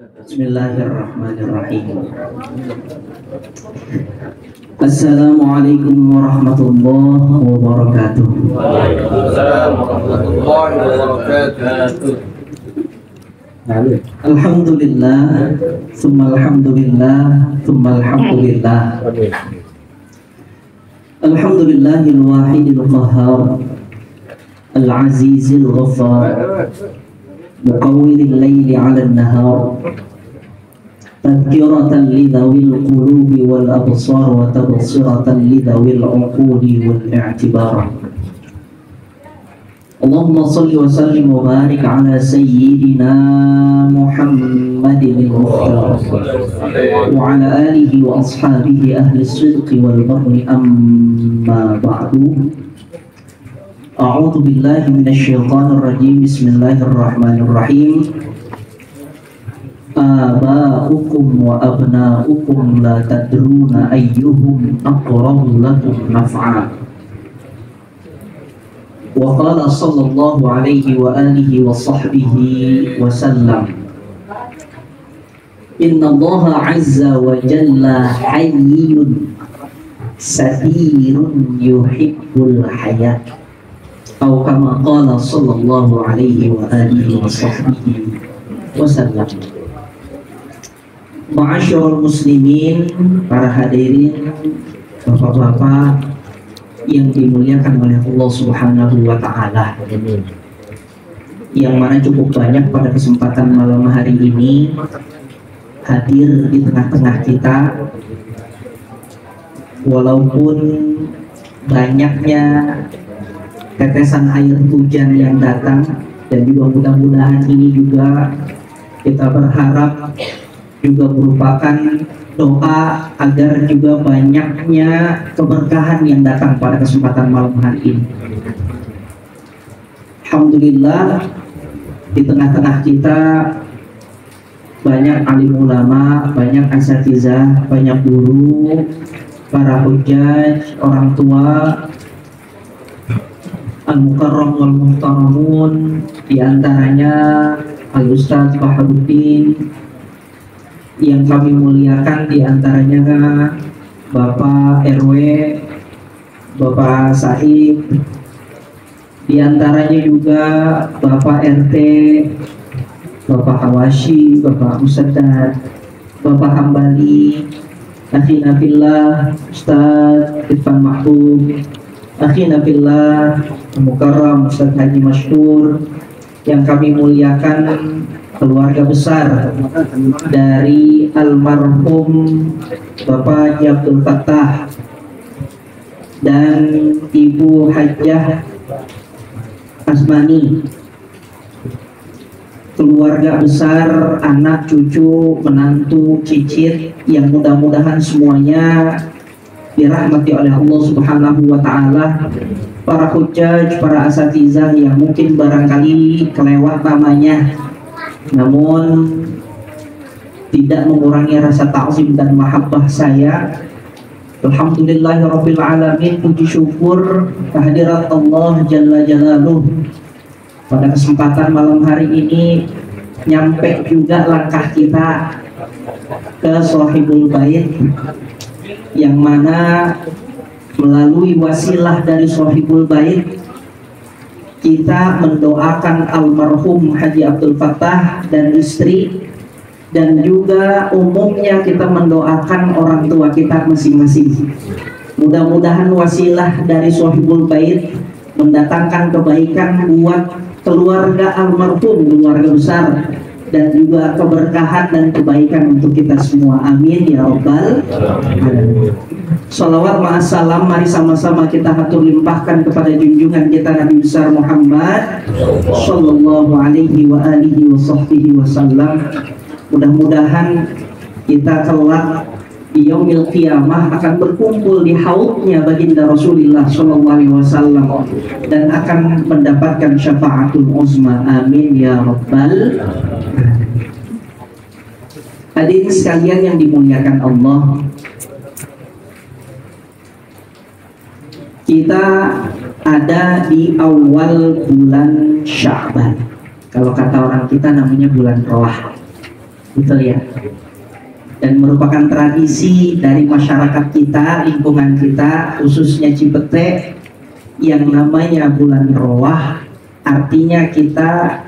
Bismillahirrahmanirrahim. Assalamualaikum warahmatullahi wabarakatuh. Waalaikumsalam warahmatullahi wabarakatuh. Alhamdulillah, tsumma alhamdulillah, tsumma alhamdulillah. Alhamdulillahil wahidil qahhar, al-azizil ghaffar, muqawwiril laili 'alan nahar, tadhkiratan lidhawil qulubi wal absar wa tabsiratan lidhawil uquli wal i'tibar. Allahumma salli wa sallim wa barik ala sayyidina Muhammadin al-Mukhtar wa ala alihi wa ashabihi ahli sidqi wal barri, amma ba'du. A'udzu billahi minasy syaithanir rajim. Bismillahirrahmanirrahim. Aba'ukum wa abna'ukum la tadruna ayyuhum aqrabu lakum naf'a. Wa qala sallallahu alaihi wa alihi wa sahbihi wa sallam. Inna Allaha azza wa jalla hayyun satirun yuhibbul hayat. Atau kama qala sallallahu alaihi wa alihi wa sahbihi wasallam. Ma'asyiral muslimin, para hadirin, bapak-bapak yang dimuliakan oleh Allah Subhanahu wa taala, yang mana cukup banyak pada kesempatan malam hari ini hadir di tengah-tengah kita, walaupun banyaknya tetesan air hujan yang datang, dan juga mudah-mudahan ini juga kita berharap juga merupakan doa agar juga banyaknya keberkahan yang datang pada kesempatan malam hari ini. Alhamdulillah, di tengah-tengah kita banyak alim ulama, banyak asatizah, banyak guru, para hujjaj, orang tua, al-mukarram wal muhtaramun, diantaranya al-Ustaz Baharuddin, yang kami muliakan diantaranya Bapak RW, Bapak Said, diantaranya juga Bapak RT, Bapak Hawashi, Bapak Musaddad, Bapak Hambali, akhina fillah Ustaz Irfan Mahfud, akhina fillah Mukarram Ustaz Haji Masyhur, yang kami muliakan keluarga besar dari almarhum Bapak Haji Abdul Fattah dan Ibu Hajjah Asmani, keluarga besar, anak, cucu, menantu, cicit, yang mudah-mudahan semuanya dirahmati oleh Allah Subhanahu wa taala. Para hujjaj, para asatizah yang mungkin barangkali kelewat namanya, namun tidak mengurangi rasa ta'zim dan mahabbah saya. Alhamdulillahirabbil alamin, puji syukur kehadirat Allah Jalla Jalaluh. Pada kesempatan malam hari ini nyampe juga langkah kita ke Shahibul Bait, yang mana melalui wasilah dari Shahibul Bait kita mendoakan almarhum Haji Abdul Fattah dan istri, dan juga umumnya kita mendoakan orang tua kita masing-masing. Mudah-mudahan wasilah dari Shahibul Bait mendatangkan kebaikan buat keluarga almarhum, keluarga besar, dan juga keberkahan dan kebaikan untuk kita semua. Amin ya rabbal alamin. Salawat ma'assalam, mari sama-sama kita hatur limpahkan kepada junjungan kita Nabi besar Muhammad sallallahu alaihi wa alihi wa sahbihi wasallam. Mudah-mudahan kita kelak di yaumil qiyamah akan berkumpul di haudnya baginda Rasulullah sallallahu alaihi wasallam dan akan mendapatkan syafaatul uzma. Amin ya rabbal alamin. Hadirin sekalian yang dimuliakan Allah, kita ada di awal bulan Sya'ban. Kalau kata orang kita namanya bulan Roh. betul ya. Dan merupakan tradisi dari masyarakat kita, lingkungan kita, khususnya Cipete, yang namanya bulan Roah. Artinya kita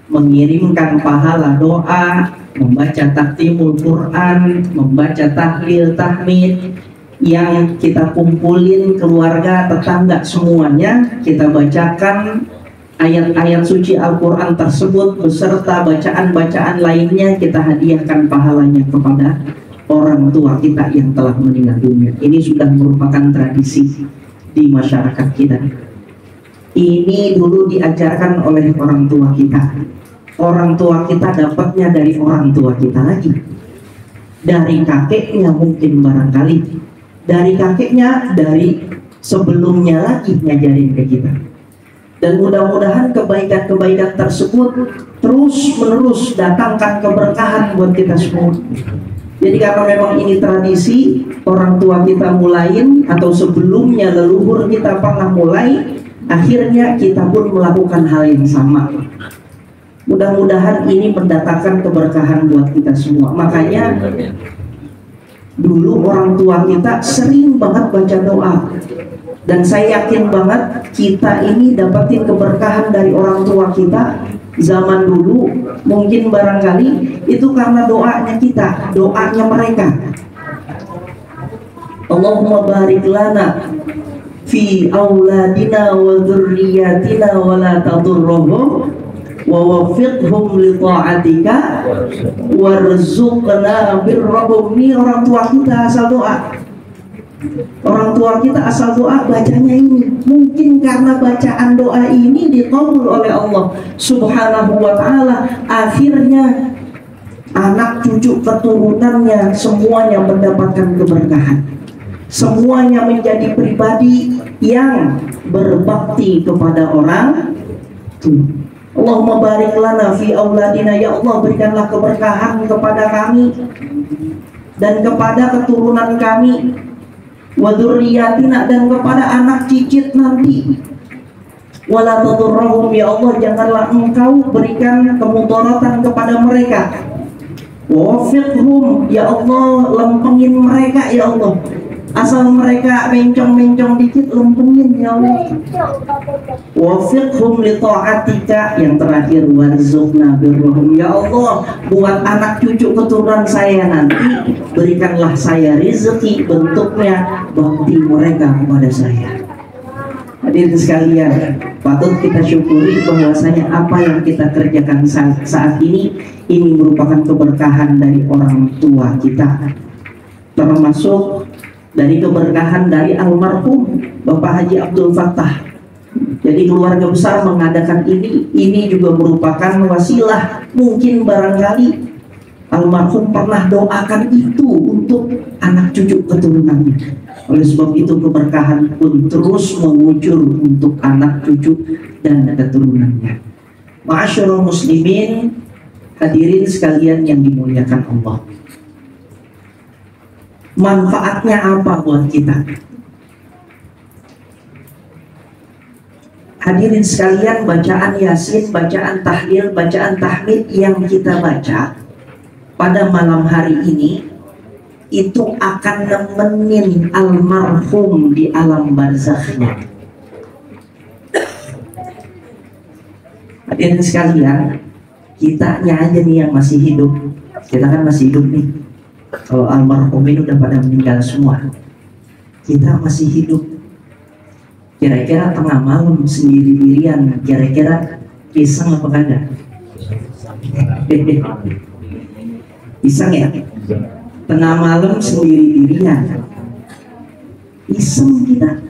mengirimkan pahala doa, membaca taktimul Quran, membaca tahlil, tahmid, yang kita kumpulin keluarga, tetangga semuanya, kita bacakan ayat-ayat suci Al-Quran tersebut beserta bacaan-bacaan lainnya, kita hadiahkan pahalanya kepada orang tua kita yang telah meninggal dunia. Ini sudah merupakan tradisi di masyarakat kita. Ini dulu diajarkan oleh orang tua kita. Orang tua kita dapatnya dari orang tua kita lagi, dari kakeknya mungkin barangkali, dari kakeknya, dari sebelumnya lagi ngajarin ke kita. Dan mudah-mudahan kebaikan-kebaikan tersebut terus menerus datangkan keberkahan buat kita semua. Jadi karena memang ini tradisi orang tua kita mulain, atau sebelumnya leluhur kita pernah mulai, akhirnya kita pun melakukan hal yang sama. Mudah-mudahan ini mendatangkan keberkahan buat kita semua. Makanya dulu orang tua kita sering banget baca doa, dan saya yakin banget kita ini dapatin keberkahan dari orang tua kita zaman dulu. Mungkin barangkali itu karena doanya kita, doanya mereka. Allahumma barik lana fi auladina wa dzurriyyatina wa la tadurruhum wa waffiqhum li ta'atika warzuqna birrahum. Ini orang tua kita asal doa. Orang tua kita asal doa bacanya ini. Mungkin karena bacaan doa ini dikabul oleh Allah Subhanahu wa ta'ala, akhirnya anak cucu keturunannya semuanya mendapatkan keberkahan. Semuanya menjadi pribadi yang berbakti kepada orang tua. Allahumma barik lana fi auladina, ya Allah berikanlah keberkahan kepada kami dan kepada keturunan kami, wa dzurriyyatina, dan kepada anak cicit nanti, wala tadurruhum, ya Allah janganlah engkau berikan kemudaratan kepada mereka, wa waffiqhum, ya Allah lempengin mereka, ya Allah asal mereka mencong-mencong dikit lempengin, ya Allah. Wafiqhum li ta'atika, yang terakhir warzuqna birrahum, ya Allah buat anak cucu keturunan saya nanti berikanlah saya rezeki bentuknya bakti mereka kepada saya. Hadirin sekalian, patut kita syukuri bahwasanya apa yang kita kerjakan saat ini merupakan keberkahan dari orang tua kita, termasuk dari keberkahan dari almarhum Bapak Haji Abdul Fattah. Jadi keluarga besar mengadakan ini juga merupakan wasilah. Mungkin barangkali almarhum pernah doakan itu untuk anak cucu keturunannya. Oleh sebab itu keberkahan pun terus mengucur untuk anak cucu dan keturunannya. Ma'asyiral muslimin, hadirin sekalian yang dimuliakan Allah. Manfaatnya apa buat kita? Hadirin sekalian, bacaan Yasin, bacaan tahlil, bacaan tahmid yang kita baca pada malam hari ini itu akan nemenin almarhum di alam barzakhnya. Hadirin sekalian, kitanya aja nih yang masih hidup. Kita kan masih hidup nih. Kalau almarhum ini udah pada meninggal semua, kita masih hidup. Kira-kira tengah malam sendiri-dirian, kira-kira pisang apa kagak? Pisang ya? Tengah malam sendiri-dirian, iseng kita.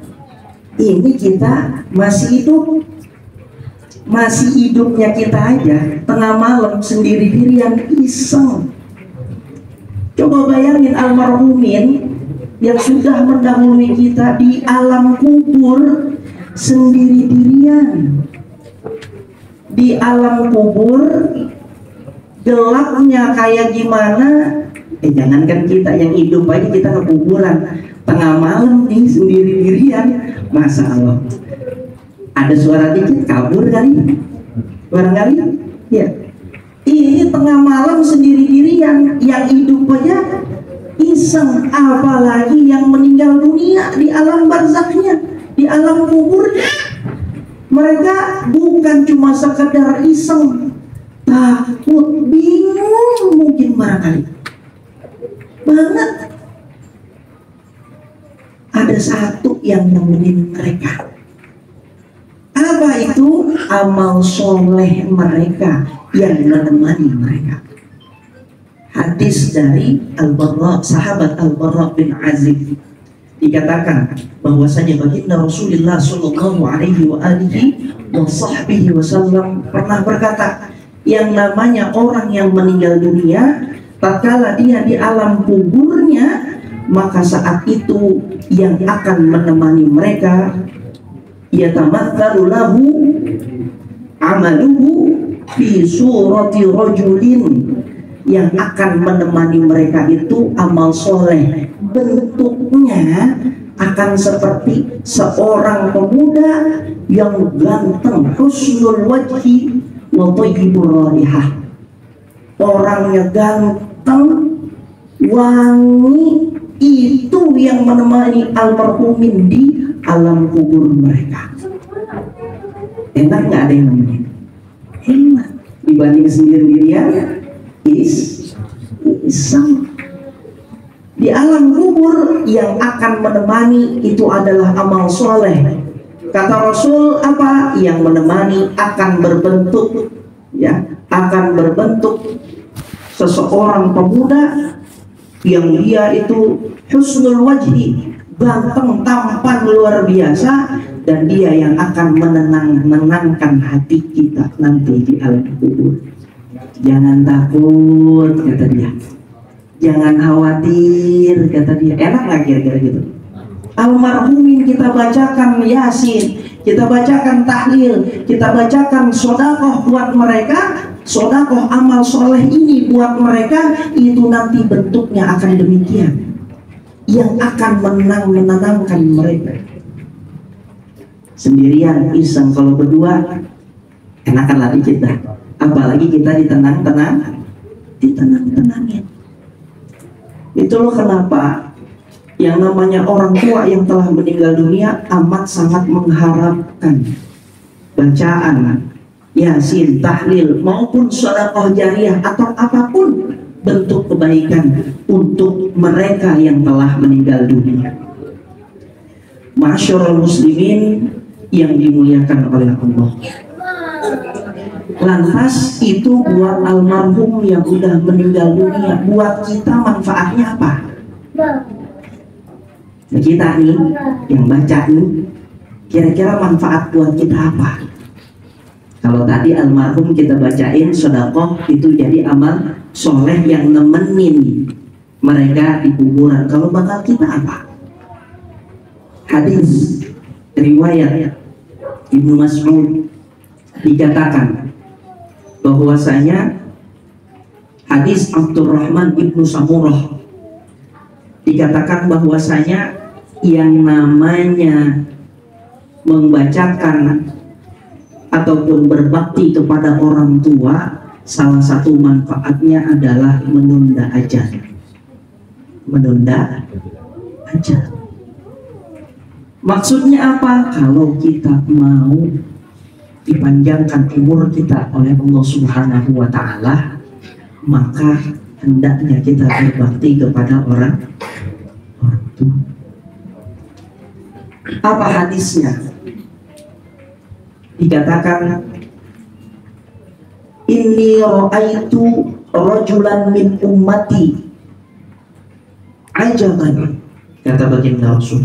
Ini kita masih hidup, masih hidupnya kita aja tengah malam sendiri-dirian iseng. Coba bayangin almarhumin yang sudah mendahului kita di alam kubur sendiri-dirian. Di alam kubur gelapnya kayak gimana? Jangankan kita yang hidup aja, kita ke kuburan tengah malam nih sendiri-dirian. Masa Allah, ada suara dikit kabur kali? Barangkali ya. Ini tengah malam sendiri-dirian, yang hidup aja iseng, apalagi yang meninggal dunia di alam barzaknya, di alam kuburnya. Mereka bukan cuma sekedar iseng, takut, bingung mungkin barangkali banget. Ada satu yang nemenin mereka. Apa itu? Amal soleh mereka yang menemani mereka. Hadis dari Al-Barra, sahabat Al-Barra bin Azib, dikatakan bahwasanya baginda Rasulullah Shallallahu Alaihi Wasallam pernah berkata, yang namanya orang yang meninggal dunia, tatkala dia di alam kuburnya, maka saat itu yang akan menemani mereka, yatamatsalu lahu amaluhu fi surati rajulin, yang akan menemani mereka itu amal soleh, bentuknya akan seperti seorang pemuda yang ganteng, husnul wajhi wa thayyibur raihah, orangnya ganteng, wangi, itu yang menemani almarhumin di alam kubur mereka. Enak nggak ada yang nemenin? Enak dibanding sendiri-sendirian. Iseng. Di alam kubur yang akan menemani itu adalah amal soleh. Kata Rasul apa? Yang menemani akan berbentuk, ya, akan berbentuk seseorang pemuda yang dia itu husnul wajhi, ganteng, tampan luar biasa, dan dia yang akan menenangkan hati kita nanti di alam kubur. Jangan takut, kata dia. Jangan khawatir, kata dia. Enak nggak kira-kira gitu? Almarhumin kita bacakan Yasin, kita bacakan tahlil, kita bacakan sodakoh buat mereka. Sodakoh amal soleh ini buat mereka, itu nanti bentuknya akan demikian, yang akan menenangkan mereka. Sendirian iseng, kalau berdua enakan lagi kita. Apalagi kita ditenangin. Itu loh kenapa yang namanya orang tua yang telah meninggal dunia amat sangat mengharapkan bacaan Yasin, tahlil, maupun sedekah jariyah atau apapun bentuk kebaikan untuk mereka yang telah meninggal dunia. Ma'asyiral muslimin yang dimuliakan oleh Allah. Lantas itu buat almarhum yang udah meninggal dunia, buat kita manfaatnya apa? Nah, kita nih yang baca nih, kira-kira manfaat buat kita apa? Kalau tadi almarhum kita bacain sedekah, itu jadi amal soleh yang nemenin mereka di kuburan. Kalau bakal kita apa? Hadis riwayat Ibnu Mas'ud dikatakan bahwasanya hadis Abdurrahman ibnu Samurah dikatakan bahwasanya yang namanya membacakan ataupun berbakti kepada orang tua, salah satu manfaatnya adalah menunda ajal. Menunda ajal. Maksudnya apa? Kalau kita mau dipanjangkan umur kita oleh Allah Subhanahu wa Ta'ala, maka hendaknya kita berbakti kepada orang tua. Apa hadisnya? Dikatakan, inni ra'aitu rajulan min ummati ajaban, kata baginda Rasul.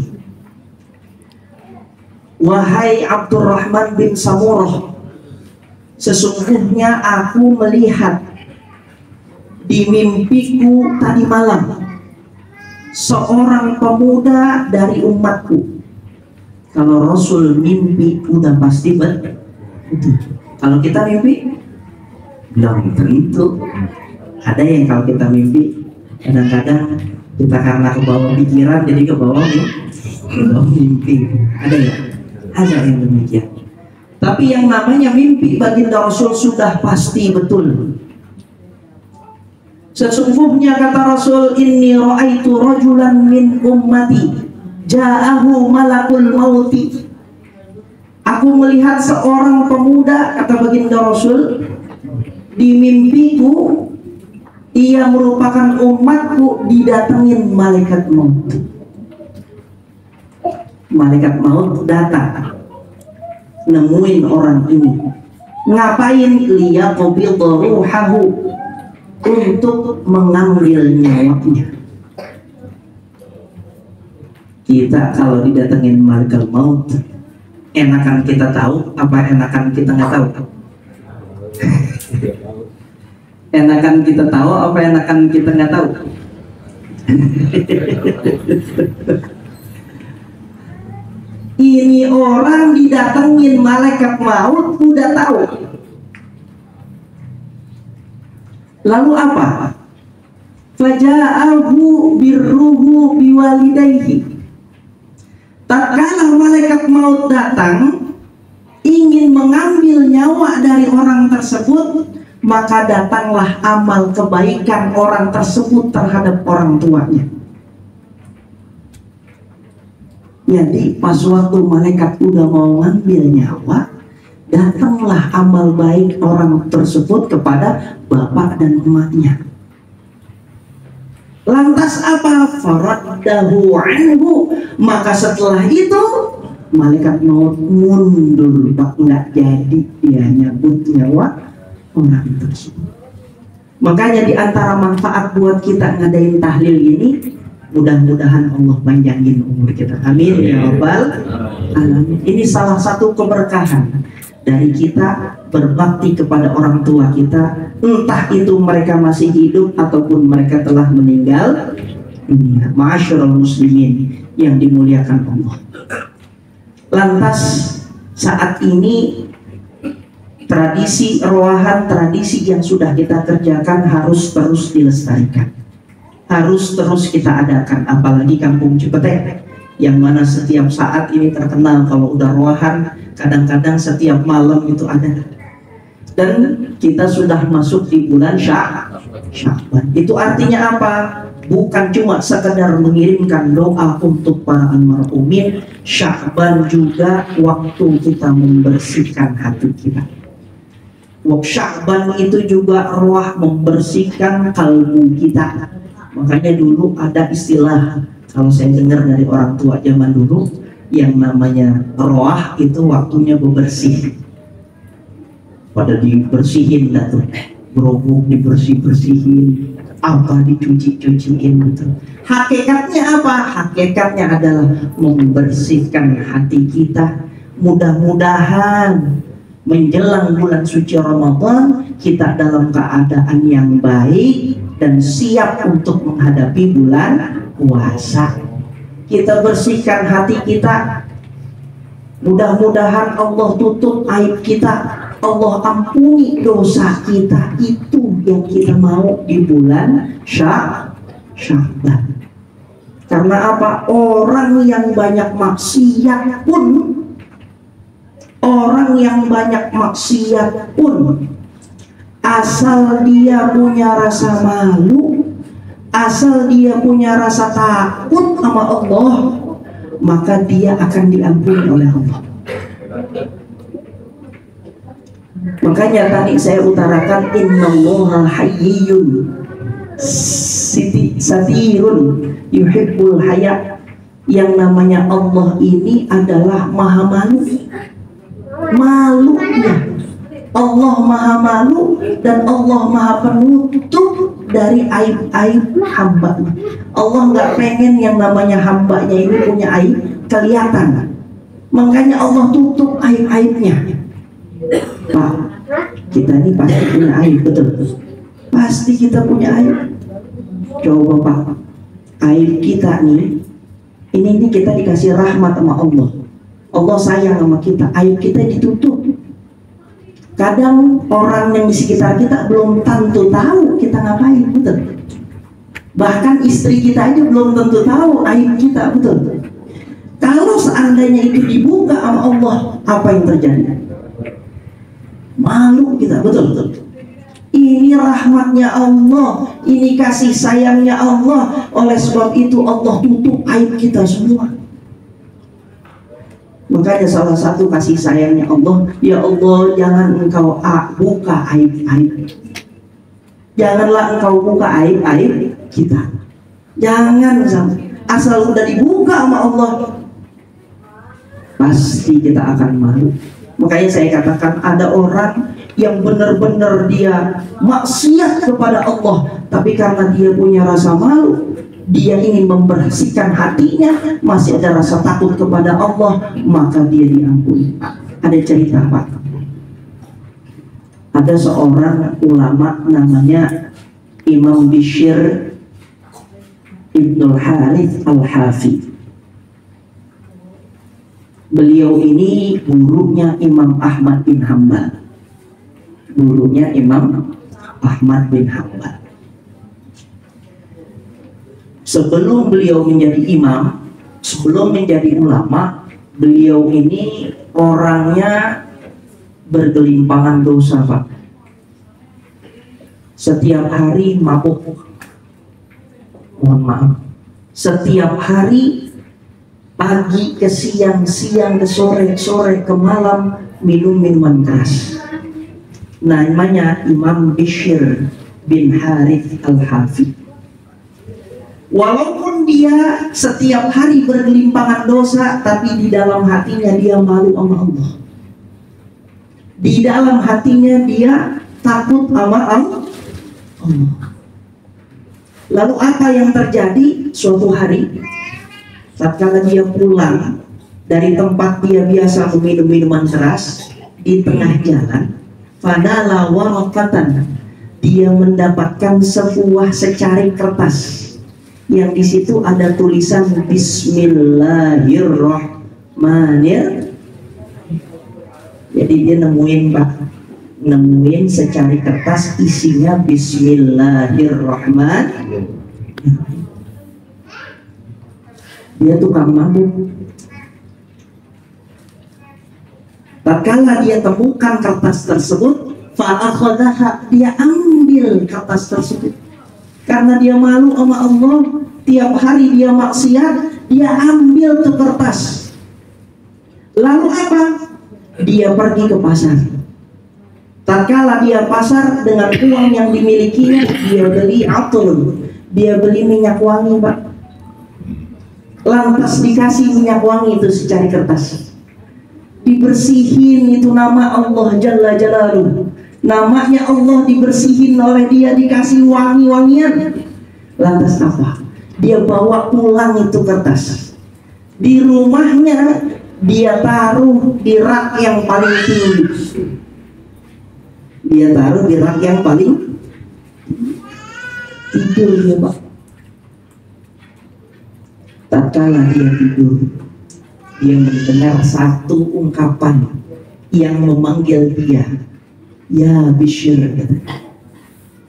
Wahai Abdurrahman bin Samurah, sesungguhnya aku melihat di mimpiku tadi malam seorang pemuda dari umatku. Kalau Rasul mimpi udah pasti betul. Kalau kita mimpi belum tentu. Ada yang kalau kita mimpi kadang-kadang kita karena kebawa pikiran jadi kebawa mimpi. Ada ya? Ada yang demikian. Tapi yang namanya mimpi baginda Rasul sudah pasti betul. Sesungguhnya kata Rasul, inni ra'aitu rajulan min ummati ja'ahu malakul mauti. Aku melihat seorang pemuda, kata baginda Rasul, di mimpiku, ia merupakan umatku, didatengin malaikat maut. Malaikat maut datang nemuin orang ini. Ngapain? Liyaqbidha ruhahu, untuk mengambil nyawanya. Kita kalau didatengin malaikat maut, enakan kita tahu apa enakan kita nggak tahu? Enakan kita tahu apa enakan kita nggak tahu? Ini orang didatengin malaikat maut udah tahu. Lalu apa? Faja'ahu birruhu biwalidayhi. Tatkala malaikat maut datang ingin mengambil nyawa dari orang tersebut, maka datanglah amal kebaikan orang tersebut terhadap orang tuanya. Jadi pas waktu malaikat udah mau ngambil nyawa, datanglah amal baik orang tersebut kepada bapak dan emaknya. Lantas apa? Faraddahu anhu. Maka setelah itu malaikat maut mundur, Pak, nggak jadi dia nyabut nyawa orang tersebut. Makanya di antara manfaat buat kita ngadain tahlil ini, mudah-mudahan Allah panjangin umur kita. Amin ya rabbal alamin. Ini salah satu keberkahan dari kita berbakti kepada orang tua kita, entah itu mereka masih hidup ataupun mereka telah meninggal dunia. Ma'asyiral muslimin yang dimuliakan Allah. Lantas saat ini tradisi roahan, tradisi yang sudah kita kerjakan harus terus dilestarikan, harus terus kita adakan. Apalagi Kampung Cipete yang mana setiap saat ini terkenal kalau udah roahan, kadang-kadang setiap malam itu ada. Dan kita sudah masuk di bulan Sya'ban. Itu artinya apa? Bukan cuma sekedar mengirimkan doa untuk para almarhumin, Sya'ban juga waktu kita membersihkan hati kita. Sya'ban itu juga roh membersihkan kalbu kita. Makanya dulu ada istilah, kalau saya dengar dari orang tua zaman dulu, yang namanya roh itu waktunya bebersih. Pada dibersihin dah tuh, berobok dibersih-bersihin, apa dicuci-cuciin gitu. Hakikatnya apa? Hakikatnya adalah membersihkan hati kita. Mudah-mudahan menjelang bulan suci Ramadan kita dalam keadaan yang baik dan siap untuk menghadapi bulan puasa. Kita bersihkan hati kita. Mudah-mudahan Allah tutup aib kita, Allah ampuni dosa kita. Itu yang kita mau di bulan Sya'ban. Karena apa? Orang yang banyak maksiat pun, asal dia punya rasa malu, asal dia punya rasa takut sama Allah, maka dia akan diampuni oleh Allah. Makanya tadi saya utarakan, innallaha hayyun satirun yuhibbul haya. Yang namanya Allah ini adalah maha malunya. Allah maha malu dan Allah maha penutup dari aib-aib hambanya. Allah nggak pengen yang namanya hambanya ini punya aib kelihatan. Makanya Allah tutup aib-aibnya. Pak, kita ini pasti punya aib, betul? Pasti kita punya aib. Coba Pak, aib kita nih, ini kita dikasih rahmat sama Allah. Allah sayang sama kita, aib kita ditutup. Kadang orang yang di sekitar kita belum tentu tahu kita ngapain, betul? Bahkan istri kita aja belum tentu tahu aib kita, betul? Kalau seandainya itu dibuka sama Allah, apa yang terjadi? Malu kita, betul? Ini rahmatnya Allah, ini kasih sayangnya Allah. Oleh sebab itu Allah tutup aib kita semua. Makanya salah satu kasih sayangnya Allah, ya Allah, jangan engkau buka aib-aib. Janganlah engkau buka aib-aib kita. Jangan sampai. Asal udah dibuka sama Allah, pasti kita akan malu. Makanya saya katakan ada orang yang benar-benar dia maksiat kepada Allah, tapi karena dia punya rasa malu, dia ingin membersihkan hatinya, masih ada rasa takut kepada Allah, maka dia diampuni. Ada cerita Pak, ada seorang ulama namanya Imam Bishr Ibnul Harith Al-Hafi. Beliau ini gurunya Imam Ahmad bin Hanbal. Gurunya Imam Ahmad bin Hanbal. Sebelum beliau menjadi imam, sebelum menjadi ulama, beliau ini orangnya bergelimpangan dosa Pak. Setiap hari mabuk. Mohon maaf. Setiap hari, pagi ke siang, siang ke sore, sore ke malam, minum minuman keras. Namanya Imam Bishr bin Harith Al-Hafi. Walaupun dia setiap hari bergelimpangan dosa, tapi di dalam hatinya dia malu sama Allah. Di dalam hatinya dia takut sama Allah. Lalu apa yang terjadi? Suatu hari, tatkala dia pulang dari tempat dia biasa meminum minuman keras, di tengah jalan, fanala warakatan, dia mendapatkan sebuah secari kertas yang di situ ada tulisan Bismillahirrahmanirrahim. Jadi dia nemuin secari kertas isinya Bismillahirrahmanirrahim. Dia tukang mabuk. Tatkala dia temukan kertas tersebut, fa'akhadaha, dia ambil kertas tersebut. Karena dia malu sama Allah, tiap hari dia maksiat, dia ambil tuh kertas. Lalu apa? Dia pergi ke pasar. Tatkala dia pasar, dengan uang yang dimilikinya, dia beli atul, dia beli minyak wangi Pak. Lantas dikasih minyak wangi itu secari kertas, dibersihin itu nama Allah Jalla Jalaluhu. Namanya Allah dibersihin oleh dia, dikasih wangi-wangian. Lantas apa? Dia bawa pulang itu kertas. Di rumahnya dia taruh di rak yang paling tinggi. Dia taruh di rak yang paling tidur dia Pak. Tatkala dia tidur, dia mendengar satu ungkapan yang memanggil dia, ya Bishr,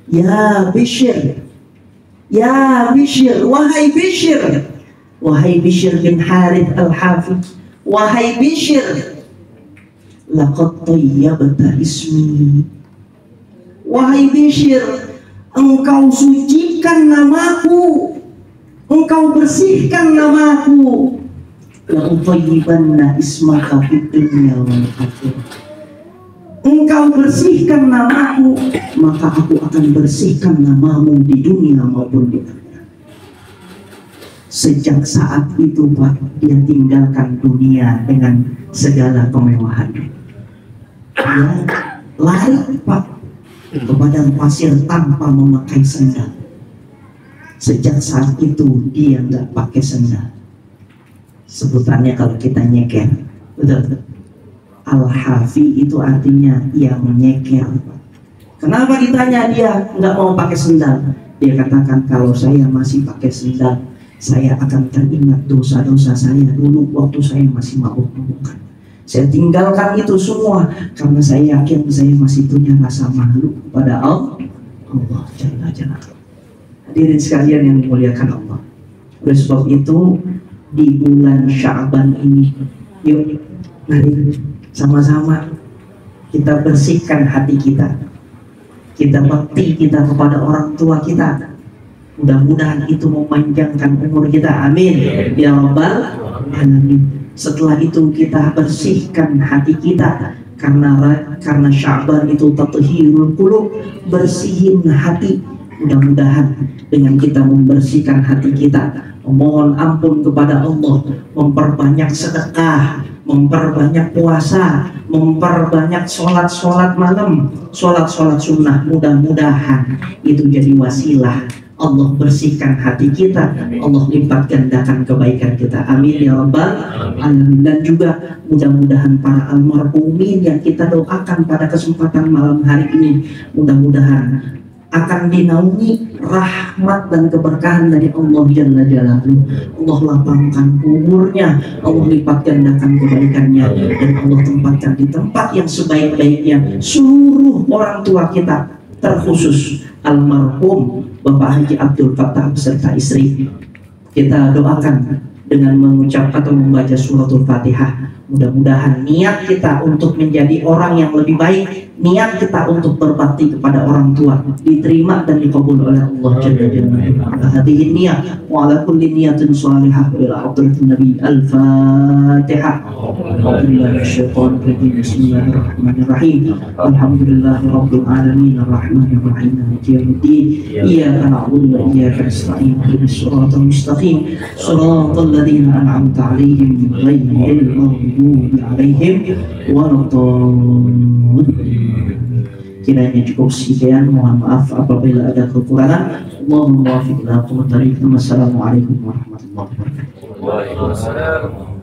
ya Bishr, ya Bishr, wahai Bishr, wahai Bishr bin Harith Al-Hafi, wahai Bishr, laqad tayyabta ismi, wahai Bishr, engkau sucikan namaku, engkau bersihkan namaku. La'utayyibanna ismaka fid dunya wal akhirah. Engkau bersihkan namaku, maka aku akan bersihkan namamu di dunia maupun di akhirat. Sejak saat itu Pak, dia tinggalkan dunia dengan segala kemewahannya. Dia lari Pak ke padang pasir tanpa memakai sandal. Sejak saat itu dia nggak pakai sandal. Sebutannya kalau kita nyeker, betul. Al-Hafi itu artinya yang nyeker. Kenapa ditanya dia nggak mau pakai sandal? Dia katakan, kalau saya masih pakai sandal, saya akan teringat dosa-dosa saya dulu waktu saya masih mabuk-mabukan. Saya tinggalkan itu semua karena saya yakin saya masih punya rasa malu kepada Allah Jalla Jalaluhu. Hadirin sekalian yang dimuliakan Allah. Oleh sebab itu, di bulan Sya'ban ini, yuk mari sama-sama kita bersihkan hati kita. kita bakti kita kepada orang tua kita. Mudah-mudahan itu memanjangkan umur kita, amin ya rabbal alamin. Setelah itu kita bersihkan hati kita, karena Sya'ban itu tathhirul qulub, bersihin hati. Mudah-mudahan dengan kita membersihkan hati kita, memohon ampun kepada Allah, memperbanyak sedekah, memperbanyak puasa, memperbanyak sholat malam, sholat sunnah, mudah-mudahan itu jadi wasilah Allah bersihkan hati kita, Allah lipat gandakan kebaikan kita, amin ya rabbal alamin. Dan juga mudah-mudahan para almarhumin yang kita doakan pada kesempatan malam hari ini, mudah-mudahan akan dinaungi rahmat dan keberkahan dari Allah Jalla Jalaluhu. Allah lapangkan umurnya, Allah lipat gandakan kebaikannya, dan Allah tempatkan di tempat yang sebaik-baiknya seluruh orang tua kita, terkhusus almarhum Bapak Haji Abdul Fattah beserta istri. Kita doakan dengan mengucap atau membaca suratul Fatihah. Mudah-mudahan niat kita untuk menjadi orang yang lebih baik, niat kita untuk berbakti kepada orang tua diterima dan dikabul oleh Allah Jalla Jalaluhu. Hadhihi niyat wa ala kulli niyatin shalihah ila hadratin Nabi. Al-Fatihah. Bismillahirrahmanirrahim. Alhamdulillahi rabbil alamin arrahmanir rahim maliki yaumiddin. Iyyaka na'budu wa iyyaka nasta'in. Ihdinas siratal mustaqim. Shiratal ladzina an'amta 'alaihim ghairil maghdubi 'alaihim waladdallin. Kiranya cukup sekian, mohon maaf apabila ada kekurangan. Allahumma waffiq ila aqwamit thariq. Wassalamualaikum warahmatullahi wabarakatuh. Waalaikumsalam.